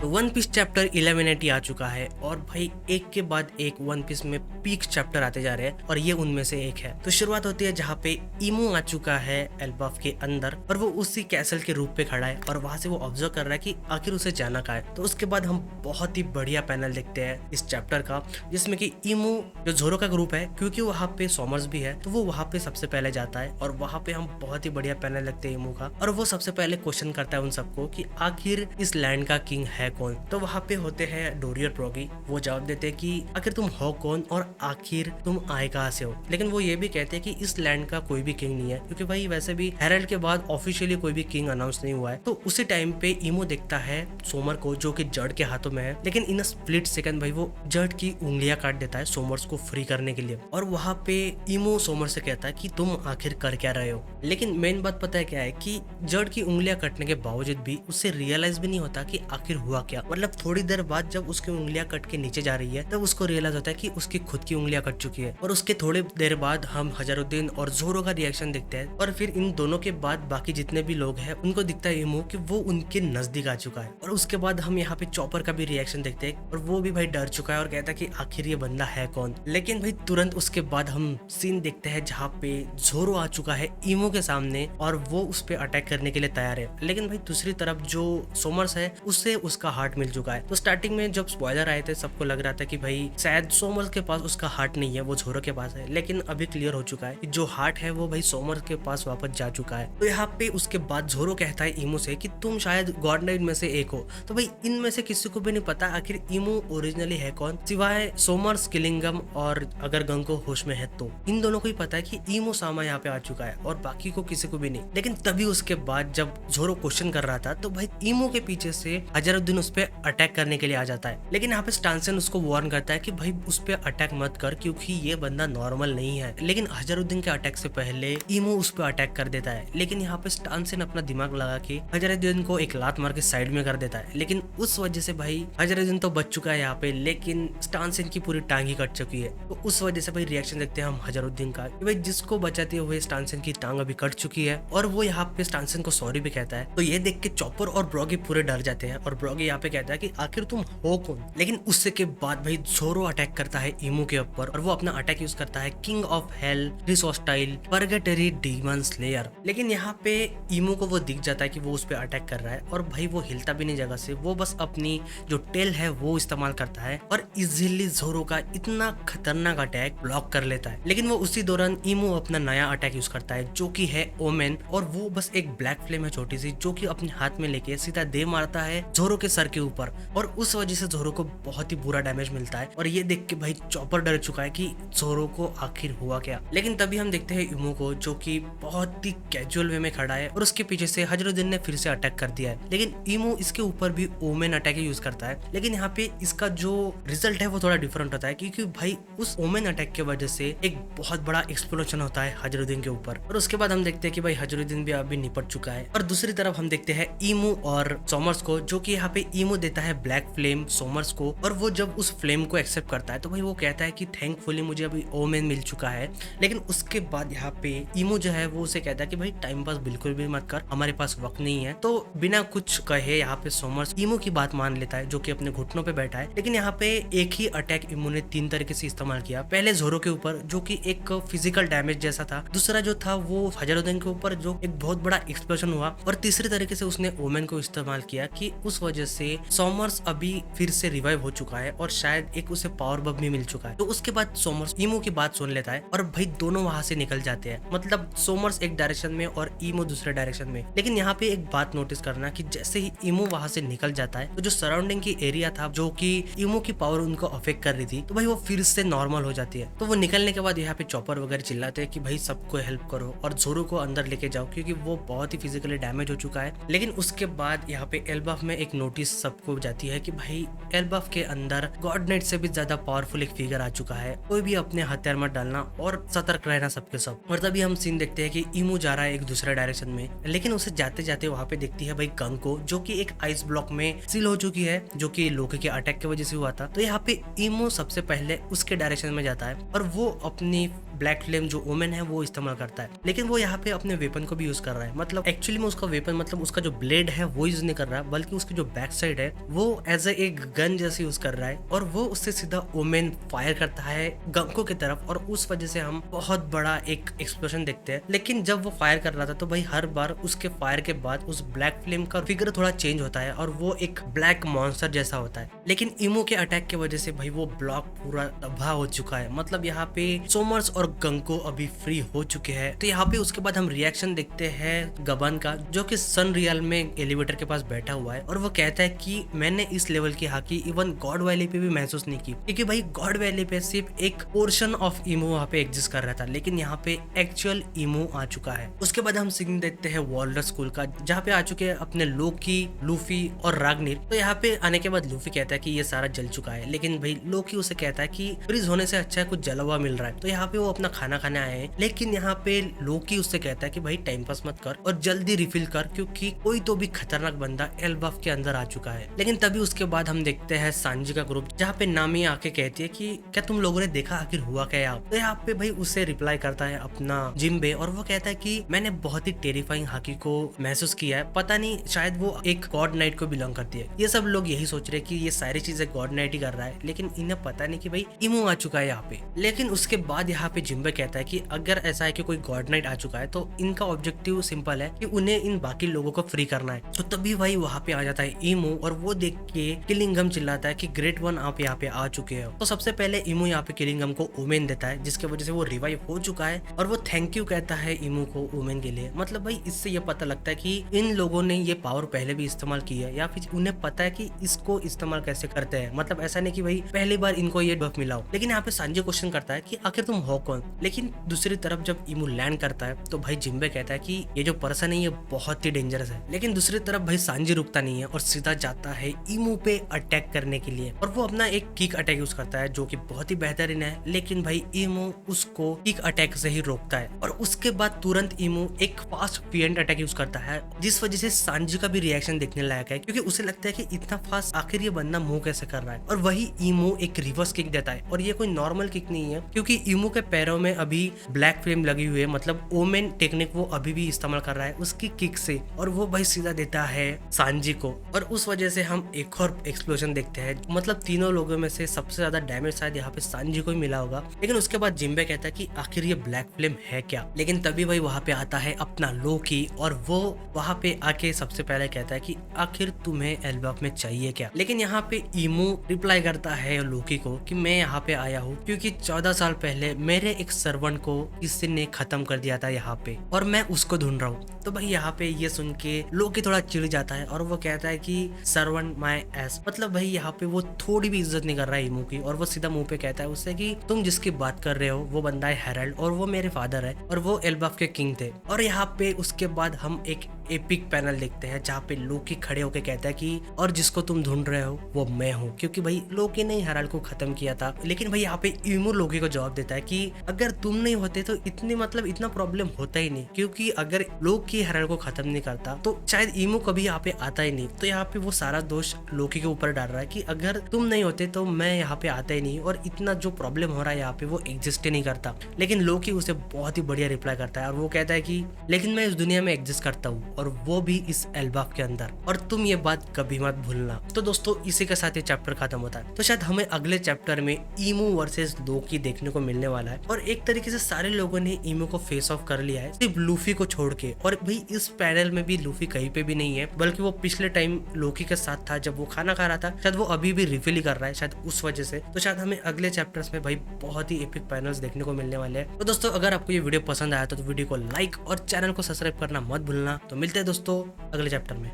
तो one piece chapter 1180 आ चुका है और भाई एक के बाद एक वन पीस में पीक चैप्टर आते जा रहे हैं और ये उनमें से एक है। तो शुरुआत होती है जहाँ पे इमू आ चुका है एल्बाफ के अंदर और वो उसी कैसल के रूप पे खड़ा है और वहां से वो ऑब्जर्व कर रहा है कि आखिर उसे जाना कहाँ है। तो उसके बाद हम बहुत ही बढ़िया पैनल देखते हैं इस चैप्टर का, जिसमें कि इमू जो जोरो का ग्रुप है, क्योंकि वहाँ पे सॉमर्स भी है तो वो वहाँ पे सबसे पहले जाता है और वहाँ पे हम बहुत ही बढ़िया पैनल लगते हैं इमू का। और वो सबसे पहले क्वेश्चन करता है उन सबको कि आखिर इस लैंड का किंग है कौन। तो वहाँ पे होते हैं डोरी और प्रोगी। वो जवाब देते हैं कि आखिर तुम हो कौन और आखिर तुम आए कहाँ से हो। लेकिन वो ये भी कहते हैं कि इस लैंड का कोई भी किंग नहीं है, क्योंकि भाई वैसे भी हेरल्ड के बाद ऑफिशियली कोई भी किंग अनाउंस नहीं हुआ है। तो उसी टाइम पे इमो देखता है सोमर को, जो कि जड़ के हाथों में है, लेकिन इन स्प्लिट सेकंड भाई वो जड़ की उंगलियां काट देता है सोमर्स को फ्री करने के लिए। और वहाँ पे इमो सोमर से कहता है कि तुम आखिर कर क्या रहे हो। लेकिन मेन बात पता है क्या है कि जड़ की उंगलियां कटने के बावजूद भी उसे रियलाइज भी नहीं होता कि आखिर हुआ क्या। मतलब थोड़ी देर बाद जब उसकी उंगलियां कट के नीचे जा रही है तब उसको रियलाइज होता है कि उसकी खुद की उंगलियां कट चुकी है। और उसके थोड़ी देर बाद हम हजारुद्दीन और जोरो का रिएक्शन देखते हैं और फिर इन दोनों के बाद बाकी जितने भी लोग हैं उनको दिखता है इमो कि वो उनके नजदीक आ चुका है। और उसके बाद हम यहाँ पे चॉपर का भी रिएक्शन देखते हैं और वो भी भाई डर चुका है और कहता है कि आखिर ये बंदा है कौन। लेकिन भाई तुरंत उसके बाद हम सीन देखते हैं जहाँ पे जोरो आ चुका है इमो के सामने और वो उस पर अटैक करने के लिए तैयार है। लेकिन भाई दूसरी तरफ जो सोमर्स है उससे उसका हार्ट मिल चुका है। तो स्टार्टिंग में जब स्पॉइलर आए थे सबको लग रहा था कि भाई शायद सोमर्स के पास उसका हार्ट नहीं है, वो जोरो के पास है। लेकिन अभी क्लियर हो चुका है कि जो हार्ट है वो भाई सोमर्स के पास वापस जा चुका है। तो यहाँ पे उसके बाद जोरो कहता है इमो से कि तुम शायद गॉड नाइट में से एक हो। तो भाई इनमें से किसी को भी नहीं पता आखिर इमो ओरिजिनली है कौन, सिवाय सोमर्स, किलिंगम और अगर गंको होश में है तो इन दोनों को ही पता है कि इमो सामा यहाँ पे आ चुका है और बाकी को किसी को भी नहीं। लेकिन तभी उसके बाद जब जोरो क्वेश्चन कर रहा था तो भाई इमो के पीछे से हजारुद्दीन उस पर अटैक करने के लिए आ जाता है। लेकिन यहाँ पे स्टांसन उसको वार्न करता है कि भाई उस पर अटैक मत कर क्योंकि ये बंदा नॉर्मल नहीं है। लेकिन हजारुद्दीन के अटैक से पहले इमो उस पर अटैक कर देता है। लेकिन यहाँ पे स्टांसन अपना दिमाग लगा के हजारुद्दीन को एक लात मार के साइड में कर देता है। लेकिन उस वजह से भाई हजारुद्दीन तो बच चुका है यहाँ पे, लेकिन स्टांसन की पूरी टांग ही कट चुकी है। तो उस वजह से भाई रिएक्शन देखते हैं हम हजारुद्दीन का कि भाई जिसको बचाते हुए स्टांसन की टांग अभी कट चुकी है और वो यहाँ पे स्टांसन को सॉरी भी कहता है। तो ये देख के चॉपर और ब्रॉगी पूरे डर जाते हैं और ब्रॉगी यहाँ पे कहता है कि आखिर तुम हो कौन। लेकिन उससे के बाद भाई जोरो अटैक करता है इमो के ऊपर और वो अपना अटैक यूज करता है किंग ऑफ हेल रिसोस्टाइल परगेटरी डीमन स्लेयर। लेकिन यहाँ पे इमो को वो दिख जाता है कि वो उस पर अटैक कर रहा है और भाई वो हिलता भी नहीं जगह से, वो बस अपनी जो टेल है वो इस्तेमाल करता है और इजीली जोरो का इतना खतरनाक अटैक ब्लॉक कर लेता है। लेकिन वो उसी दौरान इमो अपना नया अटैक यूज करता है जो कि है ओमेन और वो बस एक ब्लैक फ्लेम है छोटी सी जो कि अपने हाथ में लेके सीधा दे मारता है जोरो के सर के ऊपर और उस वजह से जोरो को बहुत ही बुरा डैमेज मिलता है। और ये देख के भाई चॉपर डर चुका है कि जोरो को आखिर हुआ क्या। लेकिन तभी हम देखते हैं इमो को जो कि बहुत ही कैजुअल वे में खड़ा है और उसके पीछे से हजारुद्दीन ने फिर से अटैक कर दिया है। लेकिन इमो इसके ऊपर भी ओमेन अटैक यूज करता है। लेकिन यहाँ पे इसका जो रिजल्ट है वो थोड़ा डिफरेंट होता है क्योंकि भाई उस ओमेन अटैक की वजह से एक बहुत बड़ा एक्सप्लोजन होता है हजारुद्दीन के ऊपर और उसके बाद हम देखते हैं कि भाई हजारुद्दीन भी अभी निपट चुका है। और दूसरी तरफ हम देखते हैं इमो और सोमर्स को, जो कि यहाँ पे इमो देता है ब्लैक फ्लेम सोमर्स को और वो जब उस फ्लेम को एक्सेप्ट करता है तो भाई वो कहता है कि थैंकफुली मुझे अभी ओमेन मिल चुका है। लेकिन उसके बाद यहाँ पे इमो जो है वो उसे कहता है कि भाई टाइम पास बिल्कुल भी मत कर, हमारे पास वक्त नहीं है। तो बिना कुछ कहे यहाँ पे सोमर्स इमो की बात मान लेता है जो कि अपने घुटनों पे बैठा है। लेकिन यहाँ पे एक ही अटैक इमो ने 3 तरीके से इस्तेमाल किया। पहले जोरो के ऊपर जो कि एक फिजिकल डैमेज जैसा था, दूसरा जो था वो हजारुद्दीन के ऊपर जो एक बहुत बड़ा एक्सप्लोजन हुआ और तीसरे तरीके से उसने ओमेन को इस्तेमाल किया कि उस वजह से सोमर्स अभी फिर से रिवाइव हो चुका है और शायद एक उसे पावर बब भी मिल चुका है। तो उसके बाद सोमर्स इमो की बात सुन लेता है और भाई दोनों वहां से निकल जाते हैं, मतलब सोमर्स एक डायरेक्शन में और इमो दूसरे डायरेक्शन में। लेकिन यहाँ पे एक बात नोटिस करना कि जैसे ही इमो वहां से निकल जाता है तो जो सराउंडिंग की एरिया था जो कि इमो की पावर उनको अफेक्ट कर रही थी तो भाई वो फिर से नॉर्मल हो जाती है। तो वो निकलने के बाद यहाँ पे चॉपर वगैरह चिल्लाते हैं कि भाई सबको हेल्प करो और जोरो को अंदर लेके जाओ क्योंकि वो बहुत ही फिजिकली डैमेज हो चुका है। लेकिन उसके बाद यहाँ पे एल्बाफ में एक नोटिस सबको जाती है कि भाई एल्बाफ के अंदर गॉड नाइट से भी ज्यादा पावरफुल एक फिगर आ चुका है, कोई भी अपने हथियार मत डालना और सतर्क रहना सबके सब। और तभी हम सीन देखते हैं कि इमो जा रहा है एक दूसरे डायरेक्शन में, लेकिन उसे जाते जाते वहां पे देखती है भाई गंको जो कि एक आइस ब्लॉक में सील हो चुकी है जो कि लोके के अटैक की वजह से हुआ था। तो यहाँ पे इमो सबसे पहले उसके डायरेक्शन में जाता है और वो अपनी ब्लैक फ्लेम जो ओमेन है वो इस्तेमाल करता है। लेकिन वो यहाँ पे अपने वेपन को भी यूज कर रहा है, मतलब एक्चुअली में उसका वेपन मतलब उसका जो ब्लेड है वो यूज नहीं कर रहा है बल्कि उसकी जो बैक ब्लैक साइड है वो एज ए एक गन जैसे यूज कर रहा है और वो उससे सीधा ओमेन फायर करता है गंको की तरफ और उस वजह से हम बहुत बड़ा एक एक्सप्लोजन देखते हैं। लेकिन जब वो फायर कर रहा था तो भाई हर बार उसके फायर के बाद उस ब्लैक फ्लेम का फिगर थोड़ा चेंज होता है और वो एक ब्लैक मॉन्स्टर जैसा होता है। लेकिन इमो के अटैक की वजह से भाई वो ब्लॉक पूरा तबाह हो चुका है। मतलब यहाँ पे सोमर्स और गंको अभी फ्री हो चुके हैं। तो यहाँ पे उसके बाद हम रिएक्शन देखते हैं गबन का, जो कि सन रियल में एलिवेटर के पास बैठा हुआ है और वो कहता है कि मैंने इस लेवल की हाकी इवन गॉड वैली पे भी महसूस नहीं की, क्योंकि भाई गॉड वैली पे सिर्फ एक पोर्शन ऑफ इमो वहाँ पे एग्जिस्ट कर रहा था, लेकिन यहाँ पे एक्चुअल इमो आ चुका है। उसके बाद हम सीन देखते हैं वॉल्डर स्कूल का, जहाँ पे आ चुके हैं अपने लोकी, लूफी और राग्निर। तो यहाँ पे आने के बाद लूफी कहता है कि ये सारा जल चुका है, लेकिन भाई लोकी उसे कहता है कि फ्रीज होने से अच्छा है कुछ जला हुआ मिल रहा है। तो यहाँ पे वो अपना खाना खाने आए हैं, लेकिन यहाँ पे लोकी उससे कहता है कि भाई टाइम पास मत कर और जल्दी रिफिल कर, क्योंकि कोई तो भी खतरनाक बंदा एल्बाफ के अंदर आ चुका है। लेकिन तभी उसके बाद हम देखते हैं सांजी का ग्रुप, जहाँ पे नामी आके कहती है कि क्या तुम लोगों ने देखा आखिर हुआ क्या यहाँ। तो यहाँ पे भाई उसे रिप्लाई करता है अपना जिम्बे और वो कहता है कि मैंने बहुत ही टेरिफाइंग हाकी को महसूस किया है, पता नहीं शायद वो एक गॉड नाइट को बिलोंग करती है। ये सब लोग यही सोच रहे कि ये सारी चीजें गॉड नाइट ही कर रहा है, लेकिन इन्हें पता नहीं कि भाई इमो आ चुका है यहाँ पे। लेकिन उसके बाद यहाँ पे जिम्बे कहता है कि अगर ऐसा है कि कोई गॉड नाइट आ चुका है तो इनका ऑब्जेक्टिव सिंपल है कि उन्हें इन बाकी लोगों को फ्री करना है। तो तभी भाई वहाँ पे आ जाता है इमो और वो देख के किलिंगम चिल्लाता है कि ग्रेट वन आप यहाँ पे आ चुके हो। तो सबसे पहले इमो यहाँ पे किलिंगम को ओमेन देता है, जिसकी वजह से वो रिवाइव हो चुका है और वो थैंक यू कहता है इमो को ओमेन के लिए। मतलब भाई इससे ये पता लगता है कि इन लोगों ने ये पावर पहले भी इस्तेमाल की है या फिर उन्हें पता है कि इसको इस्तेमाल कैसे करते हैं। मतलब ऐसा नहीं कि भाई पहली बार इनको ये बफ मिला हो। लेकिन यहाँ पे सांजी क्वेश्चन करता है कि आखिर तुम हो कौन। लेकिन दूसरी तरफ जब इमो लैंड करता है तो भाई जिम्बे कहता है कि ये जो पर्सन है ये बहुत ही डेंजरस है। लेकिन दूसरी तरफ भाई सांजी रुकता नहीं है और सीधा जाता है इमो पे अटैक करने के लिए और वो अपना एक किक अटैक यूज करता है जो कि बहुत ही बेहतरीन है। लेकिन भाई इमो उसको किक अटैक से ही रोकता है और उसके बाद तुरंत इमो एक फास्ट फीएंट अटैक यूज करता है, जिस वजह से सांजी का भी रिएक्शन देखने लायक है, क्योंकि उसे लगता है कि इतना फास्ट आखिर ये बंदा मूव कैसे कर रहा है। और वही इमो एक रिवर्स किक देता है और ये कोई नॉर्मल किक नहीं है, क्योंकि इमो के पैरों में अभी ब्लैक फ्लेम लगी हुई है। मतलब ओमेन टेक्निक वो अभी भी इस्तेमाल कर रहा है उसकी किक से और वो भाई सीधा देता है सांजी को और उस वजह से हम एक और एक्सप्लोजन देखते हैं। मतलब तीनों लोगों में से सबसे ज्यादा डैमेज शायद यहाँ पे सांजी को ही मिला होगा। लेकिन उसके बाद जिम्बे कहता है कि आखिर ये ब्लैक फ्लेम है क्या। लेकिन तभी भाई वहां पे आता है अपना लोकी और वो वहां पे आके सबसे पहले कहता है कि आखिर तुम्हें एल्बाफ में चाहिए क्या। लेकिन यहाँ पे इमो रिप्लाई करता है लोकी को कि मैं यहाँ पे आया हूँ क्योंकि 14 साल पहले मेरे एक सर्वेंट को किसी ने खत्म कर दिया था यहाँ पे और मैं उसको ढूंढ रहा हूँ। तो भाई यहाँ पे ये सुन के लोकी थोड़ा चिढ़ जाता है और वो कहता है कि सर्वेंट माय एस। मतलब भाई यहाँ पे वो थोड़ी भी इज्जत नहीं कर रहा है इमो की और वो सीधा मुंह पे कहता है उससे कि तुम जिसकी बात कर रहे हो वो बंदा है हेरल्ड और वो मेरे फादर है और वो एल्बाफ के किंग थे। और यहाँ पे उसके बाद हम एक एपिक पैनल देखते हैं जहाँ पे लोकी खड़े होके कहता है कि और जिसको तुम ढूंढ रहे हो वो मैं हूँ, क्योंकि भाई लोकी ने हेरल्ड को खत्म किया था। लेकिन भाई यहाँ पे इमो लोकी को जवाब देता है कि अगर तुम नहीं होते तो इतना प्रॉब्लम होता ही नहीं, क्योंकि अगर लोकी हेरल्ड को खत्म नहीं करता तो शायद इमो कभी यहाँ पे आता ही नहीं। तो यहाँ पे वो सारा दोष लोकी के ऊपर डाल रहा है कि अगर तुम नहीं होते तो मैं यहाँ पे आता ही नहीं और इतना जो प्रॉब्लम हो रहा है यहाँ पे वो एग्जिस्ट ही नहीं करता। लेकिन लोकी उसे बहुत ही बढ़िया रिप्लाई करता है और वो कहता है कि लेकिन मैं इस दुनिया में एग्जिस्ट करता हूँ और वो भी इस एल्बाफ के अंदर, और तुम ये बात कभी मत भूलना। तो दोस्तों इसी के साथ ये चैप्टर खत्म होता है। तो शायद हमें अगले चैप्टर में इमो वर्सेस लोकी देखने को मिलने वाला है और एक तरीके से सारे लोगों ने इमो को फेस ऑफ कर लिया है सिर्फ लूफी को छोड़ के। और भाई इस पैनल में भी लूफी कहीं पे भी नहीं है, बल्कि वो पिछले टाइम लोकी के साथ था जब वो खाना खा रहा था। शायद वो अभी भी रिफिल ही कर रहा है शायद उस वजह से। तो शायद हमें अगले चैप्टर्स में भाई बहुत ही एपिक पैनल्स देखने को मिलने वाले हैं। तो दोस्तों अगर आपको ये वीडियो पसंद आया तो वीडियो को लाइक और चैनल को सब्सक्राइब करना मत भूलना। तो मिलते हैं दोस्तों अगले चैप्टर में।